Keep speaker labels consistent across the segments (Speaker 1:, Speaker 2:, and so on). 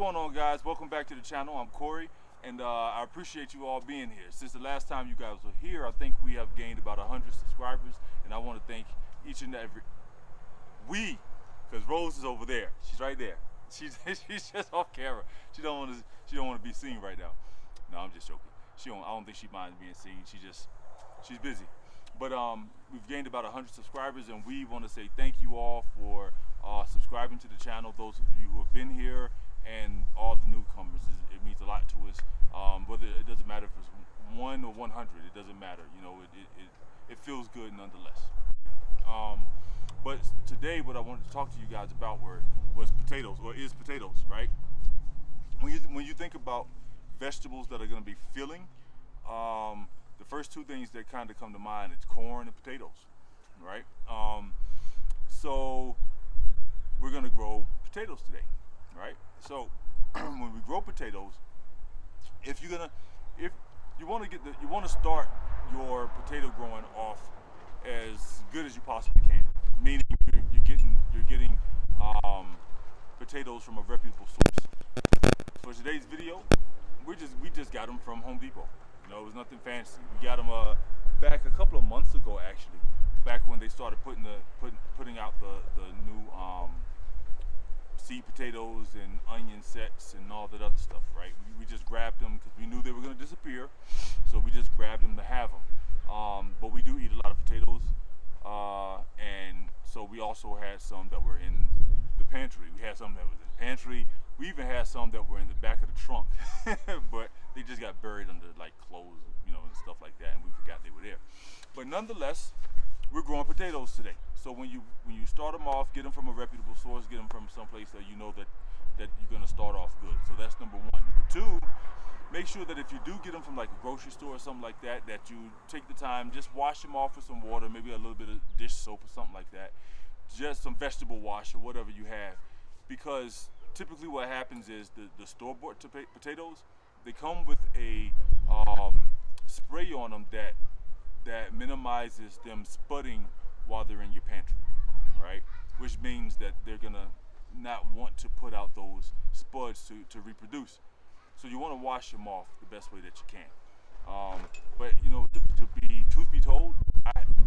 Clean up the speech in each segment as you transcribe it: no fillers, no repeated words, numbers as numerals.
Speaker 1: going on, guys? Welcome back to the channel. I'm Corey, and I appreciate you all being here. Since the last time you guys were here, I think we have gained about 100 subscribers, and I want to thank each and every because Rose is over there. She's right there. She's just off camera. She don't want to be seen right now. No, I'm just joking. I don't think she minds being seen. She's busy. But we've gained about 100 subscribers, and we want to say thank you all for subscribing to the channel. Those of you who have been here, and all the newcomers. It means a lot to us. Whether it doesn't matter if it's 1 or 100, it doesn't matter. You know, it feels good nonetheless. But today, what I wanted to talk to you guys about was potatoes, or is potatoes, right? When you think about vegetables that are going to be filling, the first two things that kind of come to mind is corn and potatoes, right? So we're going to grow potatoes today, right? So when we grow potatoes, if you want to start your potato growing off as good as you possibly can, meaning you're getting potatoes from a reputable source. For today's video, we just got them from Home Depot. You know, it was nothing fancy. We got them back a couple of months ago, actually, back when they started putting out the new seed potatoes and onion sets and all that other stuff, right? We just grabbed them because we knew they were going to disappear, so we just grabbed them to have them. But we do eat a lot of potatoes, and so we also had some that were in the pantry. We had some that was in the pantry. We even had some that were in the back of the trunk, but they just got buried under like clothes, you know, and stuff like that, and we forgot they were there. But nonetheless, we're growing potatoes today. So when you start them off, get them from a reputable source, get them from someplace that you know that you're gonna start off good. So that's number one. Number two, make sure that if you do get them from like a grocery store or something like that, that you take the time, just wash them off with some water, maybe a little bit of dish soap or something like that, just some vegetable wash or whatever you have, because typically what happens is the store-bought potatoes, they come with a spray on them that minimizes them spudding while they're in your pantry, right? Which means that they're gonna not want to put out those spuds to reproduce. So you want to wash them off the best way that you can. But you know, truth be told,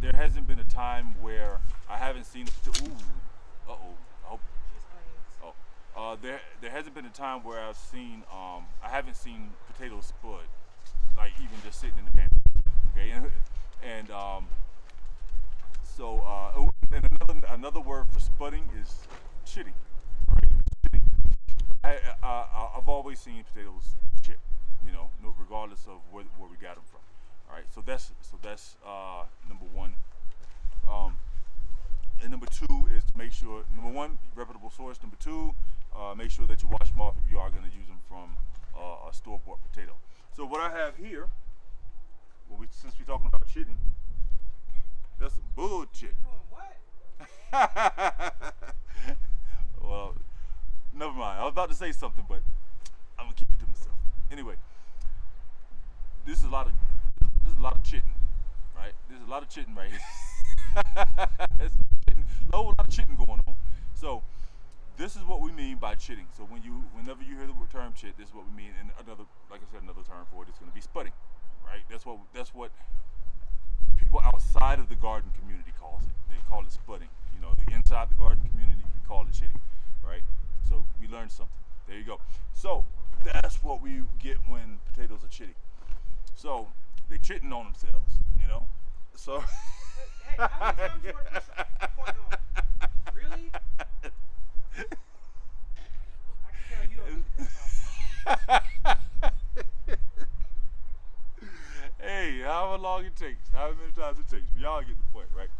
Speaker 1: there hasn't been a time where I haven't seen there hasn't been a time where I haven't seen potatoes spud, like even just sitting in the pantry. Okay, and another word for spudding is chitting. Right? Chitting. I've always seen potatoes chip, you know, regardless of where we got them from. All right, so that's number one. And number two is to make sure, number one, reputable source. Number two, make sure that you wash them off if you are going to use them from a store-bought potato. So what I have here, since we're talking about chitting, that's some bullshit. Well, never mind. I was about to say something, but I'm gonna keep it to myself. Anyway, this is a lot of chitting, right? There's a lot of chitting right here. A lot of chitting going on. So this is what we mean by chitting. So whenever you hear the term chit, this is what we mean. And like I said, another term for it is going to be spudding, right? That's what people outside of the garden community calls it. They call it spudding. You know, inside the garden community, we call it chitting, right? So we learned something. There you go. So that's what we get when potatoes are chitting. So they chitting on themselves, you know. So.
Speaker 2: Hey, how many times you want to push the point on? Really? I can tell you don't need that.
Speaker 1: Hey, however long it takes, however many times it takes, y'all get the point, right?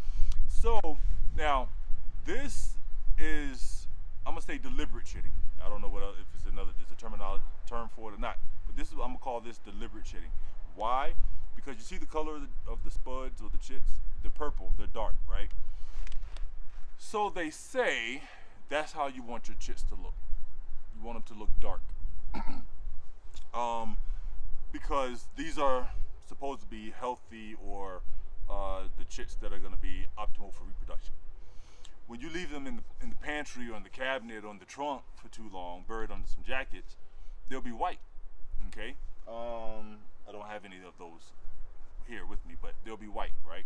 Speaker 1: So now, this is, I'm gonna say deliberate chitting. I don't know if it's a term for it or not, but I'm gonna call this deliberate chitting. Why? Because you see the color of the spuds or the chits, they're purple, they're dark, right? So they say that's how you want your chits to look. You want them to look dark. Because these are supposed to be healthy, or the chits that are going to be optimal for reproduction. when you leave them in the pantry or in the cabinet or in the trunk for too long, buried under some jackets, they'll be white. Okay. I don't have any of those here with me, but they'll be white, right?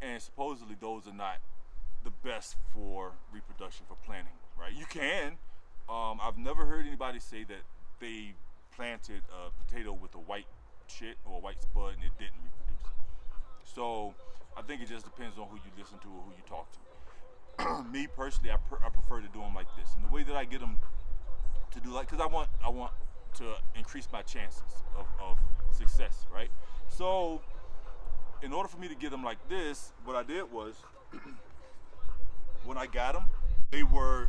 Speaker 1: And supposedly those are not the best for reproduction for planting, right? You can. I've never heard anybody say that they planted a potato with a white chit or a white spud and it didn't reproduce. So I think it just depends on who you listen to or who you talk to. Me personally, I prefer to do them like this. And the way that I get them to do like, because I want to increase my chances of success, right? So in order for me to get them like this, what I did was, when I got them, they were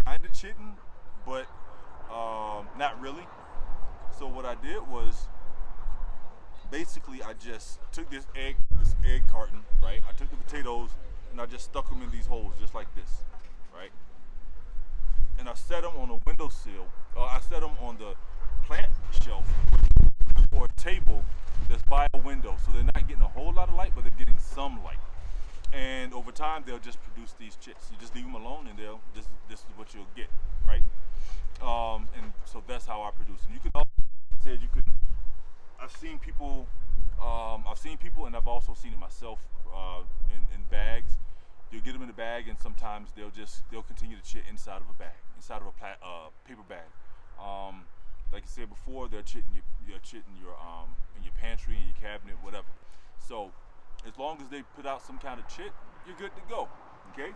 Speaker 1: kind of chitting, but not really. So what I did was, basically I just took this egg carton, right? I took the potatoes and I just stuck them in these holes just like this, right? And I set them on a windowsill. I set them on the plant shelf or a table that's by a window, so they're not getting a whole lot of light, but they're getting some light. And over time, they'll just produce these chits. You just leave them alone, and this is what you'll get, right? And so that's how I produce them. You can also say I've seen people, and I've also seen it myself in bags. You'll get them in a bag, and sometimes they'll continue to chit inside of a bag, inside of a paper bag. Like I said before, they're chitting in your pantry, in your cabinet, whatever. So as long as they put out some kind of chit, you're good to go. Okay.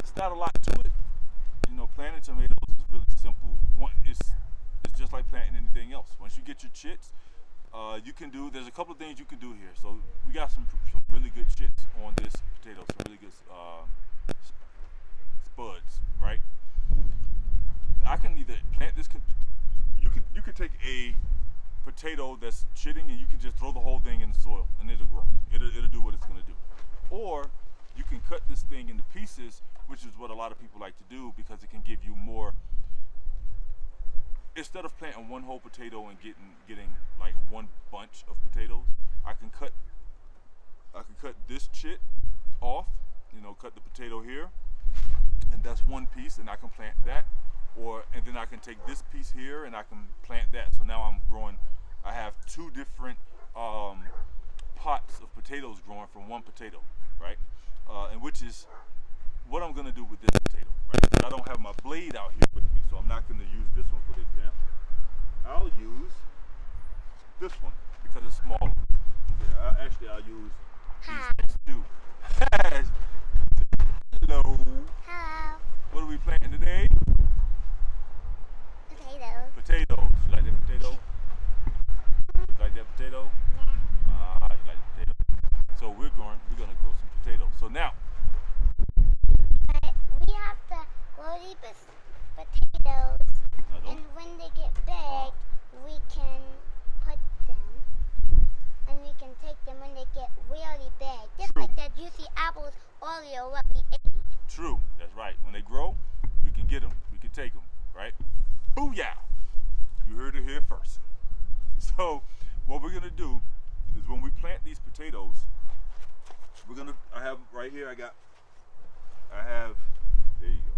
Speaker 1: It's not a lot to it. You know, planting tomatoes is really simple. It's just like planting anything else. Once you get your chits, there's a couple of things you can do here. So we got some really good chits on this potato, some really good spuds, right? I can either plant this. You could take a potato that's chitting and you can just throw the whole thing in the soil and it'll grow. It'll do what it's gonna do. Or you can cut this thing into pieces, which is what a lot of people like to do because it can give you more. Instead of planting one whole potato and getting like one bunch of potatoes, I can cut this chit off. You know, cut the potato here, and that's one piece, and I can plant that. And then I can take this piece here and I can plant that. So now I'm growing. I have two different pots of potatoes growing from one potato, right? And which is what I'm gonna do with this potato, right? But I don't have my blade out here with me, so I'm not gonna use this one for the example. I'll use this one because it's smaller. Okay, I'll use these next two. Hello.
Speaker 3: Hello.
Speaker 1: What are we planting today?
Speaker 3: Potatoes.
Speaker 1: Potatoes. You like that potato? You like that potato?
Speaker 3: Yeah.
Speaker 1: You like the potato. So we're gonna grow some potatoes. So now,
Speaker 3: But we have to grow these potatoes,
Speaker 1: no, don't.
Speaker 3: and when they get big, we can put them, and we can take them when they get really big. Just
Speaker 1: True.
Speaker 3: like that juicy apples earlier what we ate.
Speaker 1: True. That's right. When they grow, we can get them. We can take them. Right? Booyah! You heard it here first. So what we're gonna do is when we plant these potatoes, I have right here. There you go.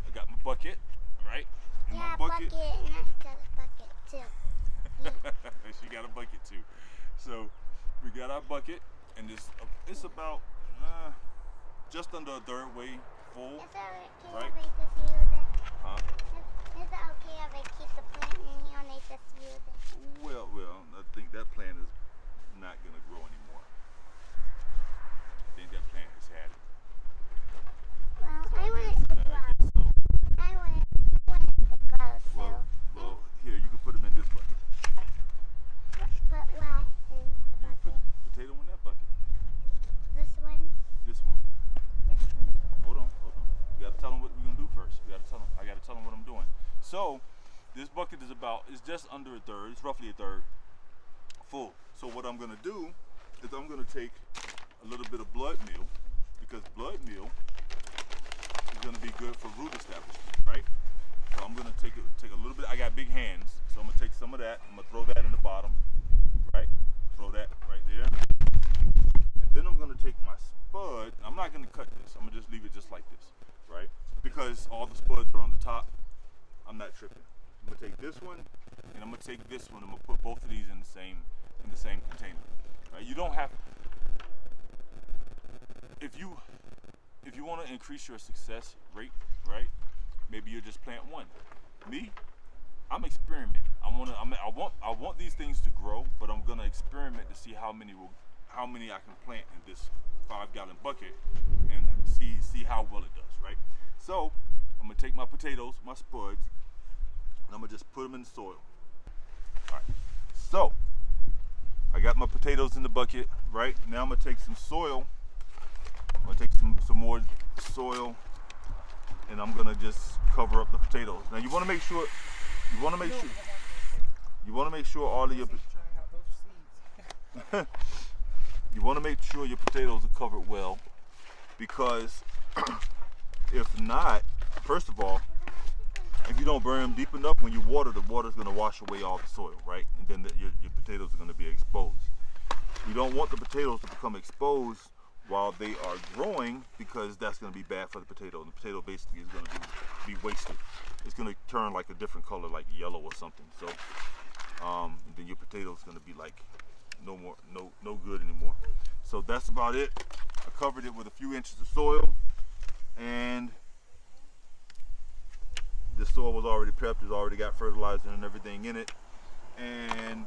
Speaker 1: I got my bucket, right? And
Speaker 3: Yeah,
Speaker 1: my
Speaker 3: bucket, and I got a bucket too.
Speaker 1: She got a bucket too. So we got our bucket, and it's about just under a third way full.
Speaker 3: Is it okay
Speaker 1: Right.
Speaker 3: if I just use it?
Speaker 1: Huh?
Speaker 3: Is it okay if I keep the plant in here and I just use it?
Speaker 1: Well, I think that plant is not gonna grow anymore. I think that plant has had it.
Speaker 3: Well,
Speaker 1: So
Speaker 3: I want
Speaker 1: guess-
Speaker 3: it to
Speaker 1: I
Speaker 3: grow.
Speaker 1: guess so.
Speaker 3: I want it to grow, so.
Speaker 1: Well, here you can put them in this bucket.
Speaker 3: Put what in
Speaker 1: You
Speaker 3: the
Speaker 1: can put
Speaker 3: bucket?
Speaker 1: potato in that bucket.
Speaker 3: This one?
Speaker 1: This one.
Speaker 3: This one?
Speaker 1: Hold on. You gotta tell them what we're gonna do first. I gotta tell them what I'm doing. So this bucket is just under a third. It's roughly a third full. So what I'm gonna do is I'm gonna take a little bit of blood meal, because blood meal is gonna be good for root establishment, right? So I'm gonna take a little bit. I got big hands, so I'm gonna take some of that. I'm gonna throw that in the bottom, right? Throw that right there. And then I'm gonna take my tripping. I'm gonna take this one, and I'm gonna take this one. I'm gonna put both of these in the same container. Right? You don't have. If you want to increase your success rate, right? Maybe you just plant one. Me, I'm experimenting. I want these things to grow, but I'm gonna experiment to see how many I can plant in this 5-gallon bucket and see how well it does, right? So I'm gonna take my potatoes, my spuds, and I'm gonna just put them in the soil. All right. So I got my potatoes in the bucket, right? Now I'm gonna take some soil. I'm gonna take some more soil, and I'm gonna just cover up the potatoes. Now you want to make sure all of your you want to make sure your potatoes are covered well, because if not, first of all, if you don't bury them deep enough, when you water, the water's going to wash away all the soil, right? And then your potatoes are going to be exposed. You don't want the potatoes to become exposed while they are growing, because that's going to be bad for the potato. And the potato basically is going to be wasted. It's going to turn like a different color, like yellow or something. So then your potato's going to be like no good anymore. So that's about it. I covered it with a few inches of soil, and this soil was already prepped. It's already got fertilizer and everything in it, and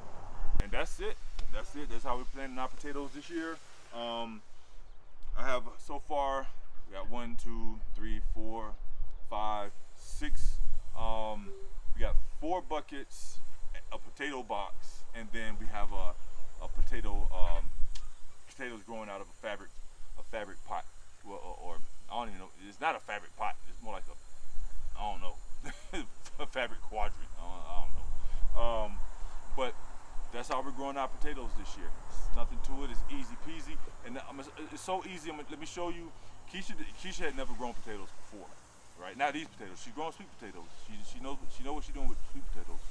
Speaker 1: that's it. That's how we're planting our potatoes this year. I have so far, we got 1, 2, 3, 4, 5, 6. We got 4 buckets, a potato box, and then we have a potatoes growing out of a fabric pot. Well, or I don't even know. It's not a fabric pot. It's more like I don't know, a fabric quadrant. I don't know. But that's how we're growing our potatoes this year. It's nothing to it. It's easy peasy, and it's so easy. Let me show you. Keisha had never grown potatoes before, right? Not these potatoes. She's growing sweet potatoes. She knows what she's doing with sweet potatoes,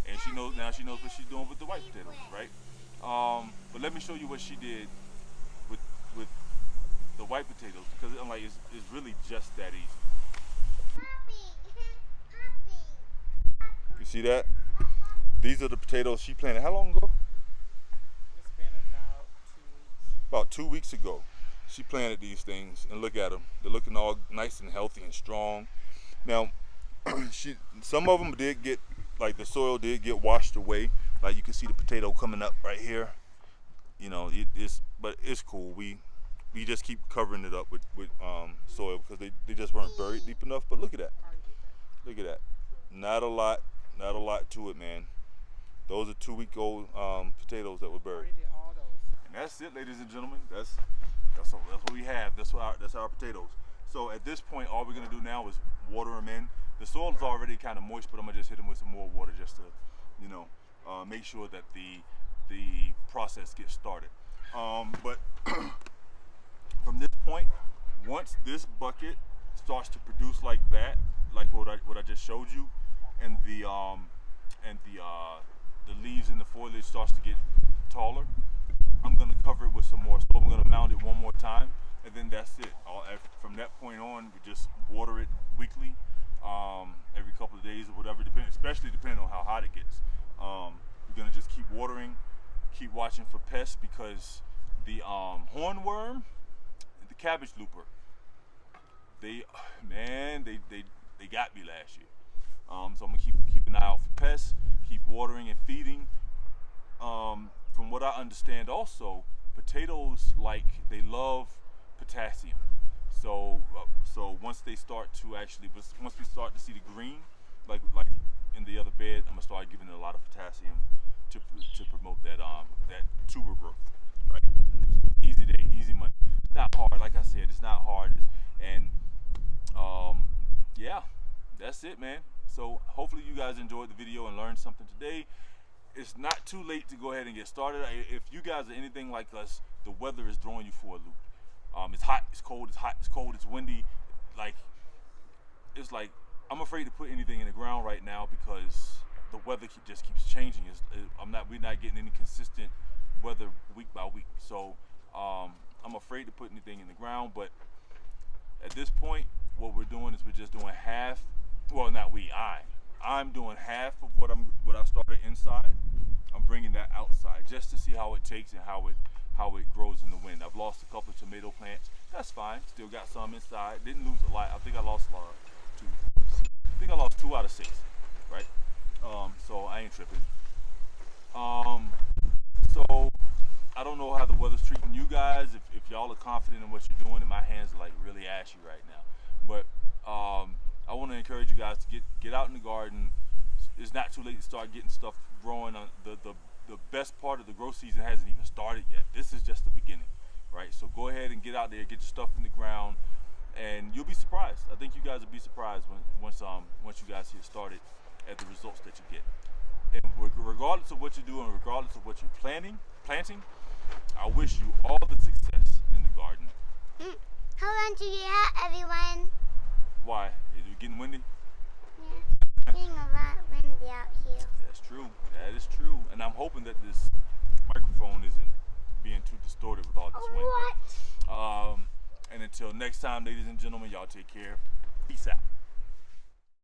Speaker 1: and she knows what she's doing with the white potatoes, right? But let me show you what she did with the white potatoes, because I'm like, it's really just that easy. You see that? These are the potatoes she planted. How long ago?
Speaker 2: It's been about 2 weeks.
Speaker 1: About 2 weeks ago, she planted these things, and look at them. They're looking all nice and healthy and strong. Now, some of them did get, like the soil did get washed away. Like you can see the potato coming up right here. You know, but it's cool. We just keep covering it up with soil, because they just weren't buried deep enough. But look at that. Look at that. Not a lot to it, man. Those are 2-week-old potatoes that were buried.
Speaker 2: Already did all those.
Speaker 1: And that's it, ladies and gentlemen. That's what we have. That's our potatoes. So at this point, all we're gonna do now is water them in. The soil is already kind of moist, but I'm gonna just hit them with some more water just to, make sure that the process gets started. But from this point, once this bucket starts to produce like that, like what I just showed you, and the leaves and the foliage starts to get taller, I'm gonna cover it with some more soil. I'm gonna mount it one more time, and then that's it. From that point on, we just water it weekly, every couple of days or whatever, especially depending on how hot it gets. We're gonna just keep watering, keep watching for pests, because the hornworm, the cabbage looper, they got me last year. So I'm gonna keep an eye out for pests, keep watering and feeding. From what I understand, also potatoes, they love potassium. So once we start to see the green, like in the other bed, I'm gonna start giving it a lot of potassium to promote that tuber growth. Right? Easy day, easy money. It's not hard, like I said. It's not hard, yeah, that's it, man. So hopefully you guys enjoyed the video and learned something today. It's not too late to go ahead and get started. If you guys are anything like us, the weather is throwing you for a loop. It's hot, it's cold, it's windy. It's like I'm afraid to put anything in the ground right now, because the weather just keeps changing. We're not getting any consistent weather week by week. So I'm afraid to put anything in the ground. But at this point, what we're doing is we're just doing half. Well, not we. I'm doing half of what I started inside. I'm bringing that outside just to see how it takes and how it grows in the wind. I've lost a couple of tomato plants. That's fine. Still got some inside. Didn't lose a lot. I think I lost two. I think I lost 2 out of 6. Right. So I ain't tripping. So I don't know how the weather's treating you guys. If y'all are confident in what you're doing, and my hands are like really ashy right now. But I want to encourage you guys to get out in the garden. It's not too late to start getting stuff growing. The best part of the growth season hasn't even started yet. This is just the beginning, right? So go ahead and get out there, get your stuff in the ground, and you'll be surprised. I think you guys will be surprised once you guys get started at the results that you get. And regardless of what you're doing, regardless of what you're planting, I wish you all the success in the garden.
Speaker 3: Hold on to your hat, everyone.
Speaker 1: Why? Is it getting windy?
Speaker 3: Yeah, getting a lot windy out here.
Speaker 1: That's true. That is true. And I'm hoping that this microphone isn't being too distorted with all this wind.
Speaker 3: What?
Speaker 1: And until next time, ladies and gentlemen, y'all take care. Peace out.